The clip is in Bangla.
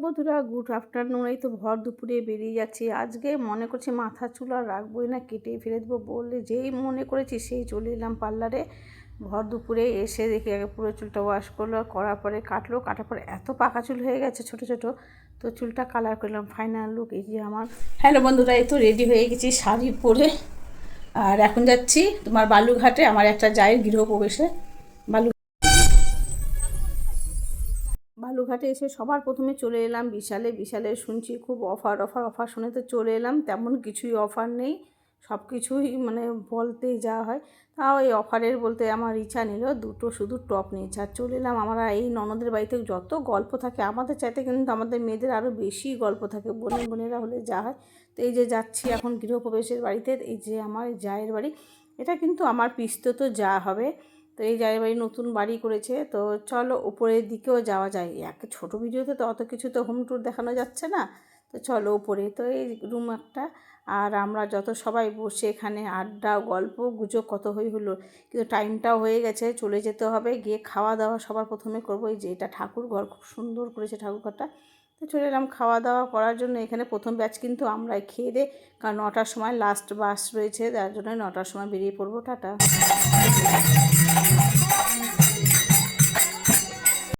বন্ধুরা, গুড আফটারনুন। এই তো ভর দুপুরে বেরিয়ে যাচ্ছি। আজকে মনে করছি মাথা চুল আর রাখবোই না, কেটেই ফেলে দেবো বললে যেই মনে করেছি সেই চলে এলাম পার্লারে। ভর দুপুরে এসে দেখি আগে পুরো চুলটা ওয়াশ করলো, করার পরে কাটার পরে এত পাকা চুল হয়ে গেছে ছোট ছোট, তো চুলটা কালার করলাম। ফাইনাল লুক এই যে আমার। হ্যালো বন্ধুরা, এই তো রেডি হয়ে গেছি শাড়ি পরে, আর এখন যাচ্ছি তোমার বালুঘাটে আমার একটা জায়ের গৃহপ্রবেশে। বালুঘাটে এসে সবার প্রথমে চলে এলাম বিশালে শুনছি খুব অফার শুনে তো চলে এলাম। তেমন কিছুই অফার নেই, সব কিছুই মানে বলতেই যাওয়া হয়। তাও এই অফারের বলতে আমার ইচ্ছা নিল দুটো শুধু টপ নিয়েছে আর চলে এলাম। আমরা এই ননদের বাড়িতে যত গল্প থাকে আমাদের চাইতে কিন্তু আমাদের মেয়েদের আরও বেশি গল্প থাকে, বোনেরা হলে যা হয়। তো এই যে যাচ্ছি এখন গৃহপ্রবেশের বাড়িতে, এই যে আমার জায়ের বাড়ি। এটা কিন্তু আমার পিস্তত যা হবে। তো এই জায়ের বাড়ি নতুন বাড়ি করেছে, তো চলো উপরের দিকেও যাওয়া যায়। এক ছোটো ভিডিওতে তো অত কিছু তো হোম ট্যুর দেখানো যাচ্ছে না, তো চলো উপরে। তো এই রুম একটা, আর আমরা যত সবাই বসে এখানে আড্ডা গল্প গুজব কত হলো, কিন্তু টাইমটাও হয়ে গেছে, চলে যেতে হবে। গিয়ে খাওয়া দাওয়া সবার প্রথমে করবো। এই যে এটা ঠাকুর ঘর, খুব সুন্দর করেছে ঠাকুর ঘরটা। তো চলে এলাম খাওয়া দাওয়া করার জন্য। এখানে প্রথম ব্যাচ কিন্তু আমরাই খেয়ে দে, কারণ 9টার সময় লাস্ট বাস রয়েছে, তার জন্য 9টার সময় বেরিয়ে পড়বো। টাটা।